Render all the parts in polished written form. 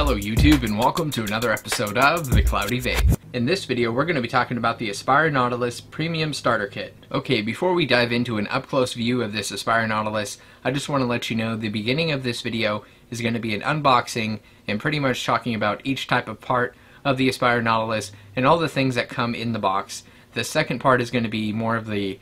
Hello YouTube, and welcome to another episode of The Cloudy Vape. In this video we're going to be talking about the Aspire Nautilus Premium Starter Kit. Okay, before we dive into an up-close view of this Aspire Nautilus, I just want to let you know the beginning of this video is going to be an unboxing and pretty much talking about each type of part of the Aspire Nautilus and all the things that come in the box. The second part is going to be more of the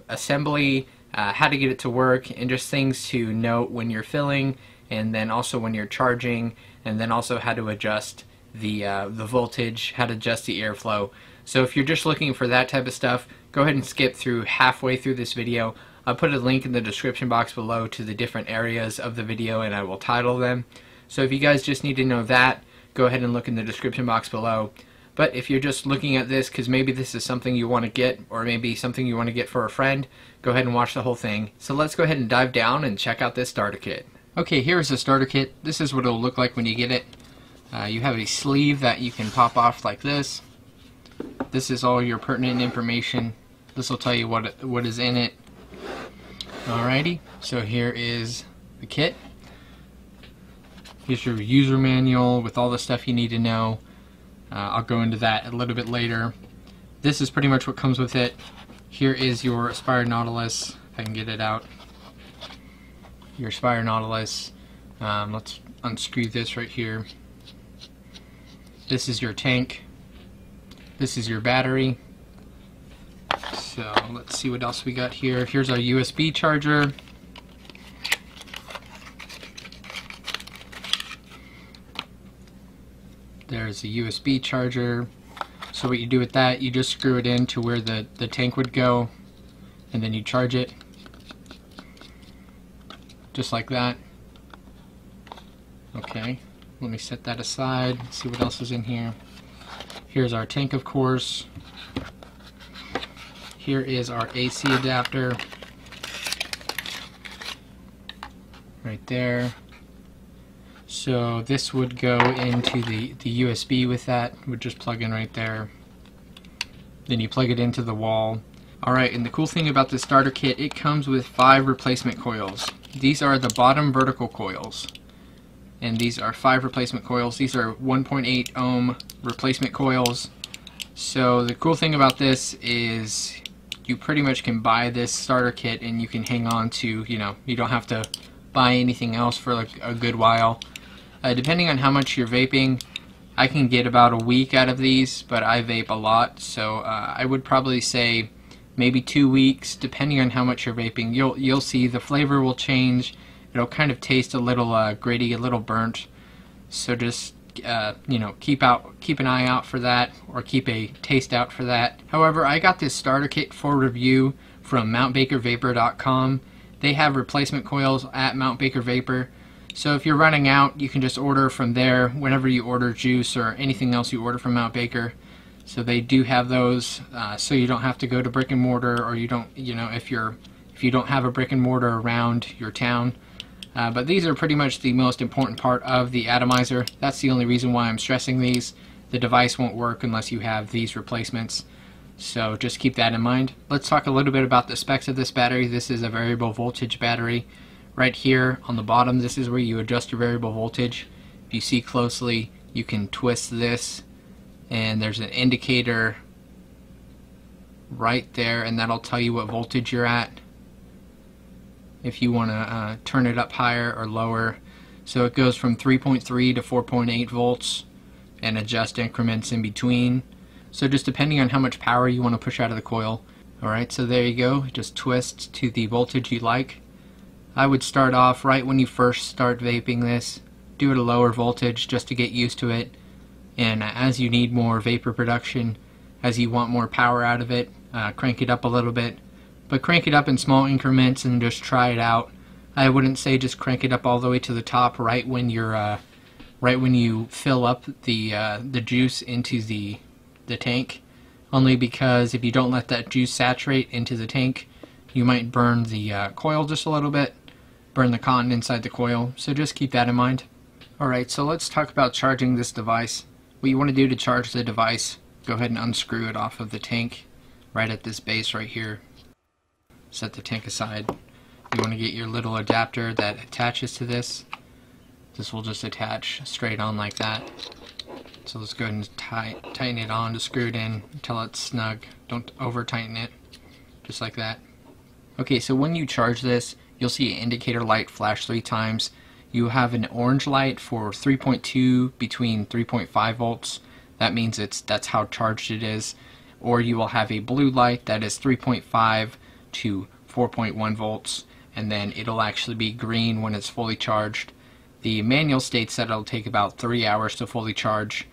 assembly, how to get it to work, and just things to note when you're filling, and then also when you're charging, and then also how to adjust the voltage, how to adjust the airflow. So if you're just looking for that type of stuff, go ahead and skip through halfway through this video. I'll put a link in the description box below to the different areas of the video, and I will title them. So if you guys just need to know that, go ahead and look in the description box below. But if you're just looking at this because maybe this is something you want to get, or maybe something you want to get for a friend, go ahead and watch the whole thing. So let's go ahead and dive down and check out this starter kit. Okay, here's the starter kit. This is what it'll look like when you get it. You have a sleeve that you can pop off like this. This is all your pertinent information. This will tell you what is in it. Alrighty, so here is the kit. Here's your user manual with all the stuff you need to know. I'll go into that a little bit later. This is pretty much what comes with it. Here is your Aspire Nautilus, if I can get it out. Your Aspire Nautilus. Let's unscrew this right here. This is your tank. This is your battery. So let's see what else we got here. Here's our USB charger. There's a USB charger. So what you do with that, you just screw it in to where the tank would go, and then you charge it. Just like that. Okay, let me set that aside, see what else is in here. Here's our tank, of course. Here is our AC adapter. Right there. So this would go into the USB with that, would just plug in right there. Then you plug it into the wall. Alright, and the cool thing about this starter kit, it comes with 5 replacement coils. These are the bottom vertical coils. And these are 5 replacement coils. These are 1.8 ohm replacement coils. So the cool thing about this is you pretty much can buy this starter kit and you can hang on to, you don't have to buy anything else for like a good while. Depending on how much you're vaping, I can get about a week out of these, but I vape a lot, so I would probably say maybe 2 weeks, depending on how much you're vaping. You'll see the flavor will change. It'll kind of taste a little gritty, a little burnt. So just keep an eye out for that, or keep a taste out for that. However, I got this starter kit for review from mountbakervapor.com. They have replacement coils at Mount Baker Vapor. So if you're running out, you can just order from there whenever you order juice or anything else you order from Mount Baker. So they do have those, so you don't have to go to brick and mortar, or you don't, if you don't have a brick and mortar around your town. But these are pretty much the most important part of the atomizer. That's the only reason why I'm stressing these. The device won't work unless you have these replacements. So just keep that in mind. Let's talk a little bit about the specs of this battery. This is a variable voltage battery. Right here on the bottom, this is where you adjust your variable voltage. If you see closely, you can twist this, and there's an indicator right there, and that'll tell you what voltage you're at if you want to turn it up higher or lower. So it goes from 3.3 to 4.8 volts and adjust increments in between. So just depending on how much power you want to push out of the coil. Alright, so there you go. Just twist to the voltage you like. I would start off right when you first start vaping this. Do it a lower voltage just to get used to it. And as you need more vapor production, as you want more power out of it, crank it up a little bit. But crank it up in small increments and just try it out. I wouldn't say just crank it up all the way to the top right when you're right when you fill up the juice into the tank. Only because if you don't let that juice saturate into the tank, you might burn the coil just a little bit, burn the cotton inside the coil. So just keep that in mind. Alright, so let's talk about charging this device. What you want to do to charge the device, go ahead and unscrew it off of the tank right at this base right here. Set the tank aside. You want to get your little adapter that attaches to this. this will just attach straight on like that. So let's go ahead and tighten it on to screw it in until it's snug. Don't over tighten it, just like that. Okay, so when you charge this, you'll see an indicator light flash 3 times. You have an orange light for 3.2 between 3.5 volts. That means that's how charged it is. Or you will have a blue light that is 3.5 to 4.1 volts, and then it'll actually be green when it's fully charged. The manual states that it'll take about 3 hours to fully charge,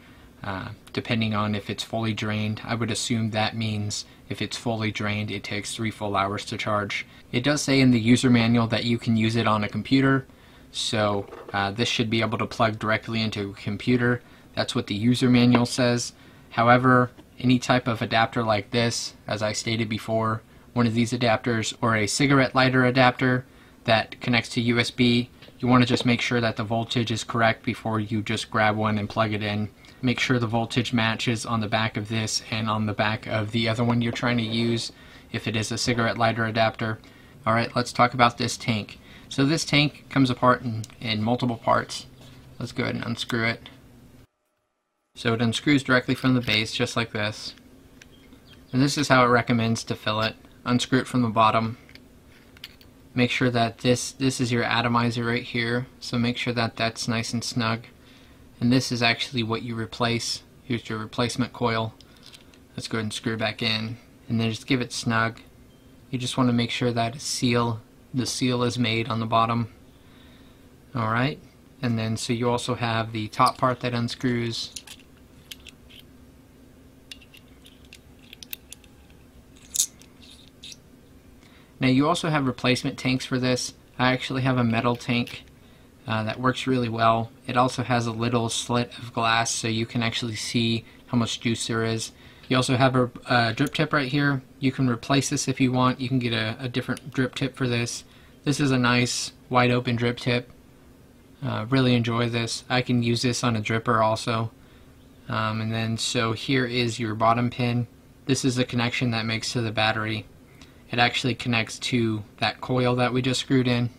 depending on if it's fully drained. I would assume that means if it's fully drained, it takes 3 full hours to charge. It does say in the user manual that you can use it on a computer, so this should be able to plug directly into a computer. That's what the user manual says. However, any type of adapter like this, as I stated before, one of these adapters, or a cigarette lighter adapter that connects to USB, you want to just make sure that the voltage is correct before you just grab one and plug it in. Make sure the voltage matches on the back of this and on the back of the other one you're trying to use if it is a cigarette lighter adapter. Alright, let's talk about this tank. So this tank comes apart in multiple parts. Let's go ahead and unscrew it. So it unscrews directly from the base, just like this. And this is how it recommends to fill it. Unscrew it from the bottom. Make sure that this is your atomizer right here, so make sure that that's nice and snug. And this is actually what you replace. Here's your replacement coil. Let's go ahead and screw it back in, and then just give it snug. You just want to make sure that the seal is made on the bottom. Alright, and then so you also have the top part that unscrews. Now you also have replacement tanks for this. I actually have a metal tank that works really well. It also has a little slit of glass so you can actually see how much juice there is. You also have a drip tip right here. You can replace this if you want. You can get a different drip tip for this. This is a nice wide open drip tip. Really enjoy this. I can use this on a dripper also. And then so here is your bottom pin. This is the connection that makes to the battery. It actually connects to that coil that we just screwed in.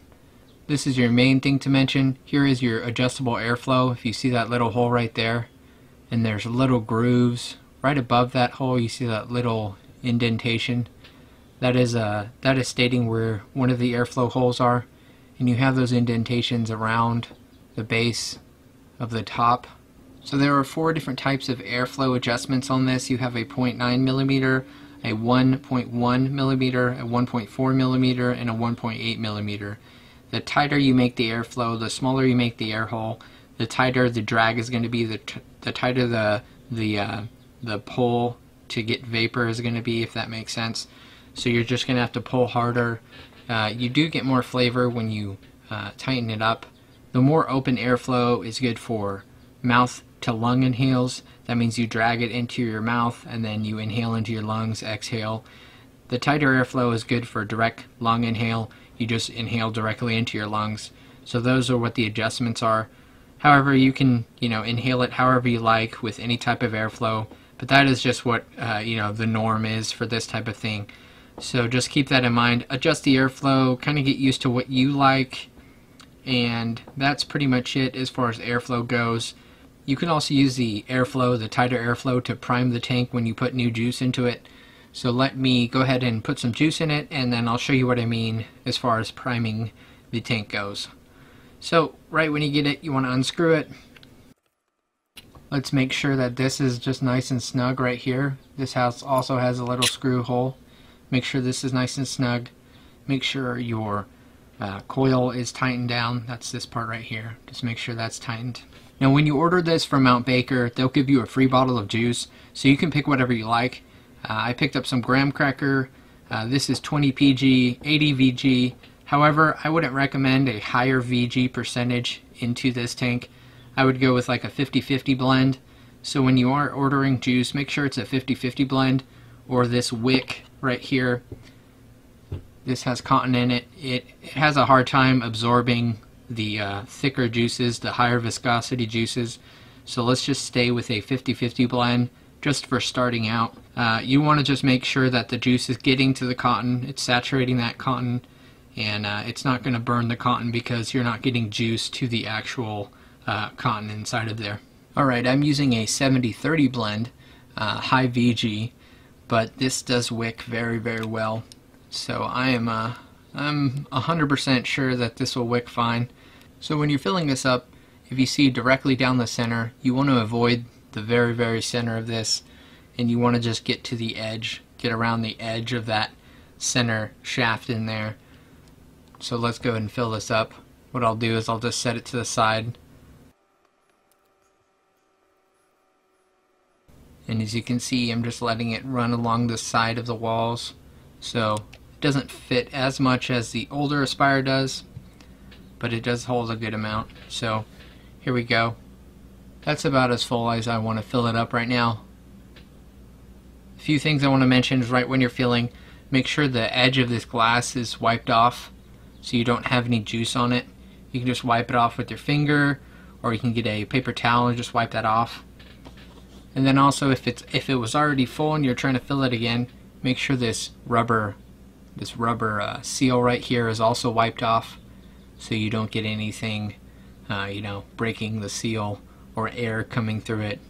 This is your main thing to mention. Here is your adjustable airflow. If you see that little hole right there, and there's little grooves right above that hole, you see that little indentation. That is stating where one of the airflow holes are, and you have those indentations around the base of the top. So there are 4 different types of airflow adjustments on this. You have a 0.9 millimeter, a 1.1 millimeter, a 1.4 millimeter, and a 1.8 millimeter. The tighter you make the airflow, the smaller you make the air hole, the tighter the drag is going to be, the tighter the pull to get vapor is going to be, if that makes sense. So you're just going to have to pull harder. You do get more flavor when you tighten it up. The more open airflow is good for mouth to lung inhales. That means you drag it into your mouth and then you inhale into your lungs, exhale. The tighter airflow is good for direct lung inhale. You just inhale directly into your lungs. So those are what the adjustments are. However, you can, inhale it however you like with any type of airflow, but that is just what, the norm is for this type of thing. So just keep that in mind. Adjust the airflow, kind of get used to what you like, and that's pretty much it as far as airflow goes. You can also use the airflow, the tighter airflow, to prime the tank when you put new juice into it. So let me go ahead and put some juice in it, and then I'll show you what I mean as far as priming the tank goes. So right when you get it, you want to unscrew it. Let's make sure that this is just nice and snug right here. This house also has a little screw hole. Make sure this is nice and snug. Make sure your coil is tightened down. That's this part right here. Just make sure that's tightened. Now when you order this from Mount Baker, they'll give you a free bottle of juice, so you can pick whatever you like. I picked up some graham cracker. This is 20 PG, 80 VG. However, I wouldn't recommend a higher VG percentage into this tank. I would go with like a 50-50 blend. So when you are ordering juice, make sure it's a 50-50 blend, or this wick right here. This has cotton in it. It has a hard time absorbing the thicker juices, the higher viscosity juices. So let's just stay with a 50-50 blend just for starting out. You want to just make sure that the juice is getting to the cotton, it's saturating that cotton, and it's not going to burn the cotton because you're not getting juice to the actual cotton inside of there. Alright, I'm using a 70-30 blend, high VG, but this does wick very, very well. So I'm 100% sure that this will wick fine. So when you're filling this up, if you see directly down the center, you want to avoid the very, very center of this, and you want to just get to the edge, get around the edge of that center shaft in there. So let's go ahead and fill this up. What I'll do is I'll just set it to the side. And as you can see, I'm just letting it run along the side of the walls. So it doesn't fit as much as the older Aspire does, but it does hold a good amount. So here we go. That's about as full as I want to fill it up right now. A few things I want to mention is right when you're filling, make sure the edge of this glass is wiped off so you don't have any juice on it. You can just wipe it off with your finger, or you can get a paper towel and just wipe that off. And then also if it was already full and you're trying to fill it again, make sure this rubber seal right here is also wiped off so you don't get anything breaking the seal or air coming through it.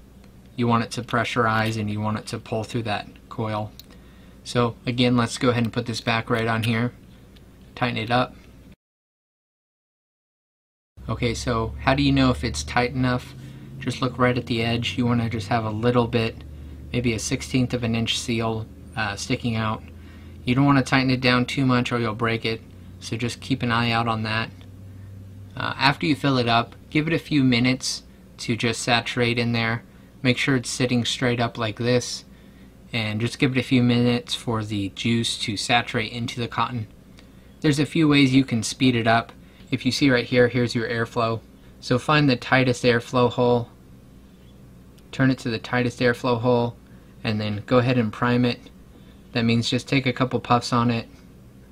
You want it to pressurize and you want it to pull through that coil. So again, let's go ahead and put this back right on here. Tighten it up. Okay, so how do you know if it's tight enough? Just look right at the edge. You want to just have a little bit, maybe a 1/16 of an inch seal sticking out. You don't want to tighten it down too much or you'll break it, so just keep an eye out on that. After you fill it up, give it a few minutes to just saturate in there. Make sure it's sitting straight up like this, and just give it a few minutes for the juice to saturate into the cotton. There's a few ways you can speed it up. If you see right here, here's your airflow. So find the tightest airflow hole, turn it to the tightest airflow hole, and then go ahead and prime it. That means just take a couple puffs on it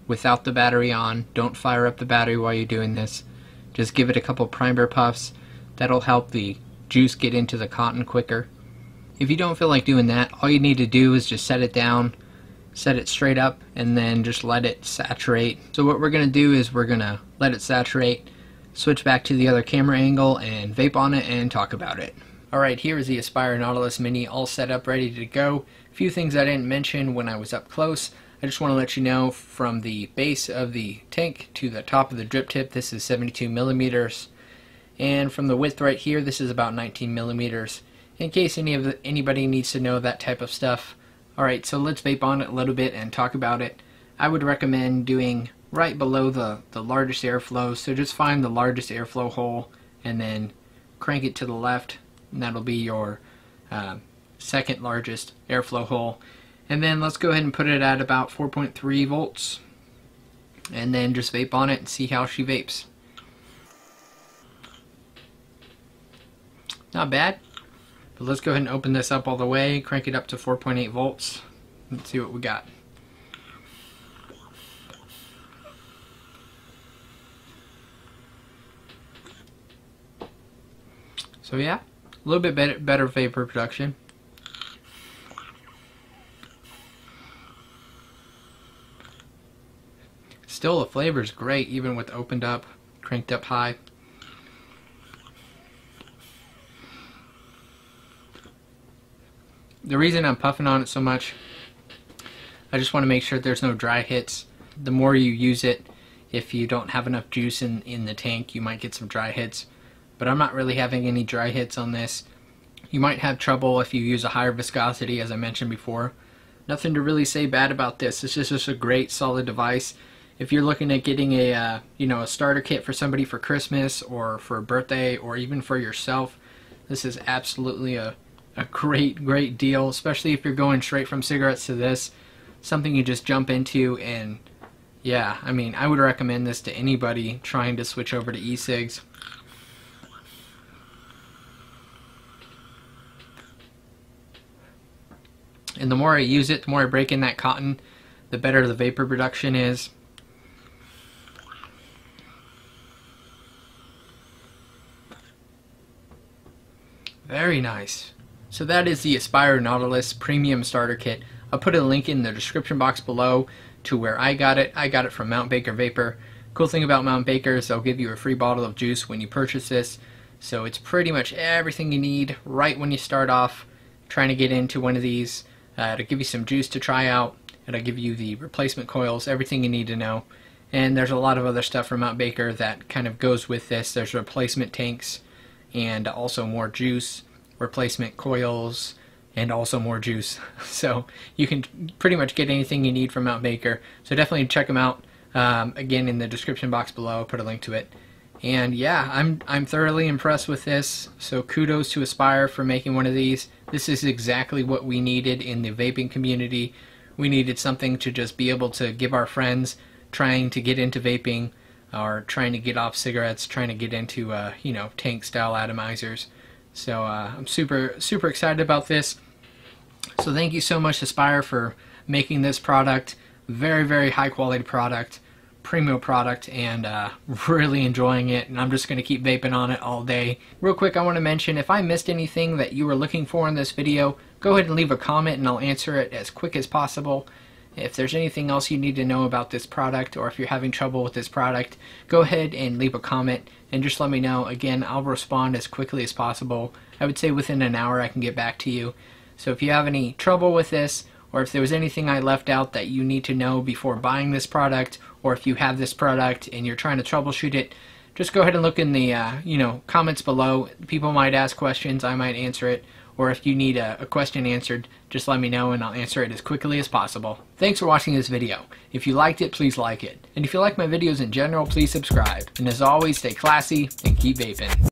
without the battery on. Don't fire up the battery while you're doing this. Just give it a couple primer puffs. That'll help the juice get into the cotton quicker. If you don't feel like doing that, all you need to do is just set it down, set it straight up, and then just let it saturate. So what we're going to do is we're going to let it saturate, switch back to the other camera angle and vape on it and talk about it. Alright, here is the Aspire Nautilus Mini all set up, ready to go. A few things I didn't mention when I was up close. I just want to let you know, from the base of the tank to the top of the drip tip, this is 72 millimeters. And from the width right here, this is about 19 millimeters. In case anybody needs to know that type of stuff. Alright, so let's vape on it a little bit and talk about it. I would recommend doing right below the largest airflow, so just find the largest airflow hole and then crank it to the left, and that'll be your second largest airflow hole. And then let's go ahead and put it at about 4.3 volts and then just vape on it and see how she vapes. Not bad, but let's go ahead and open this up all the way, crank it up to 4.8 volts. Let's see what we got. So yeah, a little bit better vapor production. Still, the flavor is great, even with opened up, cranked up high. The reason I'm puffing on it so much, I just want to make sure there's no dry hits. The more you use it, if you don't have enough juice in the tank, you might get some dry hits. But I'm not really having any dry hits on this. You might have trouble if you use a higher viscosity, as I mentioned before. Nothing to really say bad about this. It's just a great solid device. If you're looking at getting a a starter kit for somebody for Christmas or for a birthday or even for yourself, this is absolutely a great deal, especially if you're going straight from cigarettes to this. Something you just jump into, and yeah, I mean, I would recommend this to anybody trying to switch over to e-cigs. And the more I use it, the more I break in that cotton, the better the vapor production is. Very nice. So that is the Aspire Nautilus Premium Starter Kit. I'll put a link in the description box below to where I got it. I got it from Mount Baker Vapor. Cool thing about Mount Baker is they'll give you a free bottle of juice when you purchase this. So it's pretty much everything you need right when you start off trying to get into one of these. It'll give you some juice to try out. It'll give you the replacement coils, everything you need to know. And there's a lot of other stuff from Mount Baker that kind of goes with this. There's replacement tanks and also more juice, replacement coils, and also more juice. So you can pretty much get anything you need from Mount Baker. So definitely check them out. Again, in the description box below, I'll put a link to it. And yeah, I'm thoroughly impressed with this. So kudos to Aspire for making one of these. This is exactly what we needed in the vaping community. We needed something to just be able to give our friends trying to get into vaping or trying to get off cigarettes, trying to get into you know, tank style atomizers. So I'm super excited about this. So thank you so much, Aspire, for making this product. Very high quality product, premium product, and really enjoying it. And I'm just going to keep vaping on it all day. Real quick, I want to mention, if I missed anything that you were looking for in this video, go ahead and leave a comment and I'll answer it as quick as possible. If there's anything else you need to know about this product, or if you're having trouble with this product, go ahead and leave a comment and just let me know. Again, I'll respond as quickly as possible. I would say within an hour I can get back to you. So if you have any trouble with this, or if there was anything I left out that you need to know before buying this product, or if you have this product and you're trying to troubleshoot it, just go ahead and look in the you know, comments below. People might ask questions, I might answer it. Or if you need a question answered, just let me know and I'll answer it as quickly as possible. Thanks for watching this video. If you liked it, please like it. And if you like my videos in general, please subscribe. And as always, stay classy and keep vaping.